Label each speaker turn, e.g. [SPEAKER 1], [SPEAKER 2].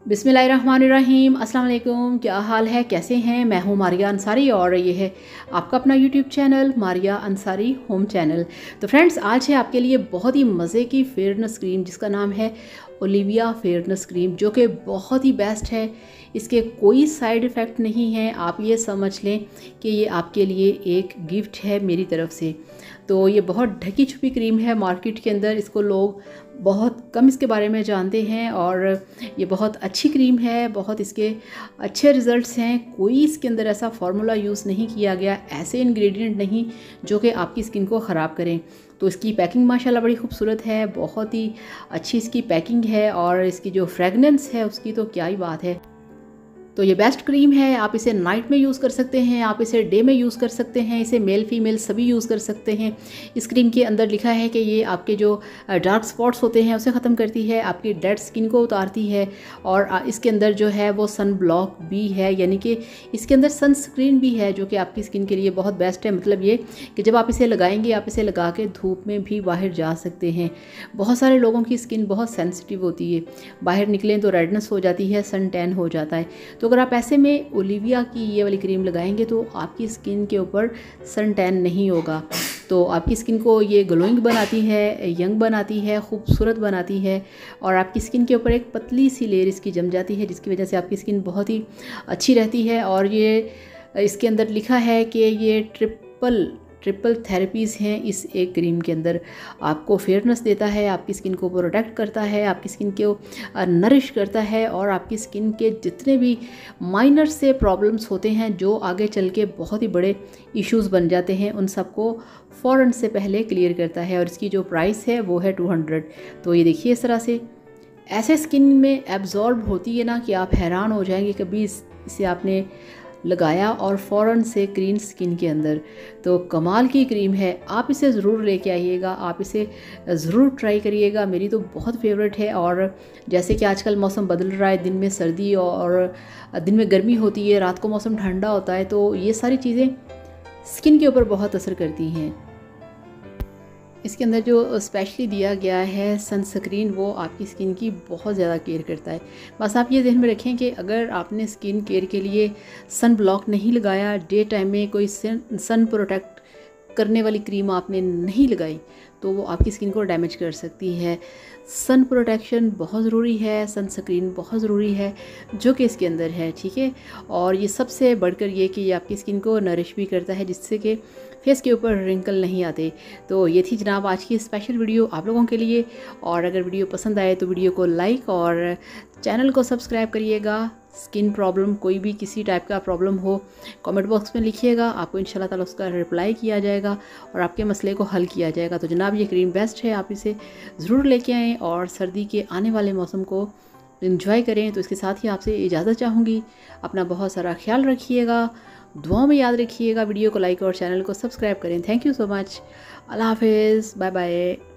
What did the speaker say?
[SPEAKER 1] बिस्मिल्लाहिर्रहमानिर्रहीम। अस्सलाम वालेकुम। क्या हाल है, कैसे हैं? मैं हूं मारिया अंसारी और ये है आपका अपना YouTube channel Maria Ansari home channel. तो फ्रेंड्स, आज है आपके लिए बहुत ही मज़े की फेयरनेस क्रीम जिसका नाम है ओलिविया फेयरनेस क्रीम, जो कि बहुत ही बेस्ट है। इसके कोई साइड इफ़ेक्ट नहीं है। आप ये समझ लें कि ये आपके लिए एक गिफ्ट है मेरी तरफ से। तो ये बहुत ढकी छुपी क्रीम है मार्केट के अंदर, इसको लोग बहुत कम इसके बारे में जानते हैं और ये बहुत अच्छी क्रीम है, बहुत इसके अच्छे रिज़ल्ट्स हैं। कोई इसके अंदर ऐसा फार्मूला यूज़ नहीं किया गया, ऐसे इंग्रेडिएंट नहीं जो कि आपकी स्किन को ख़राब करें। तो इसकी पैकिंग माशाल्लाह बड़ी खूबसूरत है, बहुत ही अच्छी इसकी पैकिंग है और इसकी जो फ्रेगनेंस है उसकी तो क्या ही बात है। तो ये बेस्ट क्रीम है। आप इसे नाइट में यूज़ कर सकते हैं, आप इसे डे में यूज़ कर सकते हैं, इसे मेल फीमेल सभी यूज़ कर सकते हैं। इस क्रीम के अंदर लिखा है कि ये आपके जो डार्क स्पॉट्स होते हैं उसे ख़त्म करती है, आपकी डेड स्किन को उतारती है और इसके अंदर जो है वो सन ब्लॉक भी है, यानी कि इसके अंदर सनस्क्रीन भी है जो कि आपकी स्किन के लिए बहुत बेस्ट है। मतलब ये कि जब आप इसे लगाएंगे, आप इसे लगा के धूप में भी बाहर जा सकते हैं। बहुत सारे लोगों की स्किन बहुत सेंसिटिव होती है, बाहर निकलें तो रेडनेस हो जाती है, सन टैन हो जाता है। तो अगर आप ऐसे में ओलिविया की ये वाली क्रीम लगाएंगे तो आपकी स्किन के ऊपर सन टैन नहीं होगा। तो आपकी स्किन को ये ग्लोइंग बनाती है, यंग बनाती है, खूबसूरत बनाती है और आपकी स्किन के ऊपर एक पतली सी लेयर इसकी जम जाती है, जिसकी वजह से आपकी स्किन बहुत ही अच्छी रहती है। और ये इसके अंदर लिखा है कि ये ट्रिपल थेरेपीज़ हैं इस एक क्रीम के अंदर। आपको फेयरनेस देता है, आपकी स्किन को प्रोटेक्ट करता है, आपकी स्किन को नरिश करता है और आपकी स्किन के जितने भी माइनर से प्रॉब्लम्स होते हैं जो आगे चल के बहुत ही बड़े इश्यूज़ बन जाते हैं, उन सबको फ़ौरन से पहले क्लियर करता है। और इसकी जो प्राइस है वो है 200। तो ये देखिए, इस तरह से ऐसे स्किन में एब्जॉर्ब होती है ना कि आप हैरान हो जाएंगे। कभी इसे आपने लगाया और फ़ौरन से क्लीन स्किन के अंदर। तो कमाल की क्रीम है, आप इसे ज़रूर लेके आइएगा, आप इसे ज़रूर ट्राई करिएगा। मेरी तो बहुत फेवरेट है। और जैसे कि आजकल मौसम बदल रहा है, दिन में सर्दी और दिन में गर्मी होती है, रात को मौसम ठंडा होता है, तो ये सारी चीज़ें स्किन के ऊपर बहुत असर करती हैं। इसके अंदर जो स्पेशली दिया गया है सनस्क्रीन, वो आपकी स्किन की बहुत ज़्यादा केयर करता है। बस आप ये ध्यान में रखें कि अगर आपने स्किन केयर के लिए सन ब्लॉक नहीं लगाया, डे टाइम में कोई सन प्रोटेक्ट करने वाली क्रीम आपने नहीं लगाई, तो वो आपकी स्किन को डैमेज कर सकती है। सन प्रोटेक्शन बहुत ज़रूरी है, सनस्क्रीन बहुत ज़रूरी है जो कि इसके अंदर है, ठीक है। और ये सबसे बढ़कर ये कि ये आपकी स्किन को नरिश भी करता है, जिससे कि फेस के ऊपर रिंकल नहीं आते। तो ये थी जनाब आज की स्पेशल वीडियो आप लोगों के लिए। और अगर वीडियो पसंद आए तो वीडियो को लाइक और चैनल को सब्सक्राइब करिएगा। स्किन प्रॉब्लम, कोई भी किसी टाइप का प्रॉब्लम हो, कमेंट बॉक्स में लिखिएगा, आपको इंशाल्लाह ताला उसका रिप्लाई किया जाएगा और आपके मसले को हल किया जाएगा। तो जनाब ये क्रीम बेस्ट है, आप इसे ज़रूर लेके आएँ और सर्दी के आने वाले मौसम को एंजॉय करें। तो इसके साथ ही आपसे इजाज़त चाहूँगी। अपना बहुत सारा ख्याल रखिएगा, दुआओं में याद रखिएगा। वीडियो को लाइक और चैनल को सब्सक्राइब करें। Thank you so much. अल्लाह हाफिज़, बाय बाय।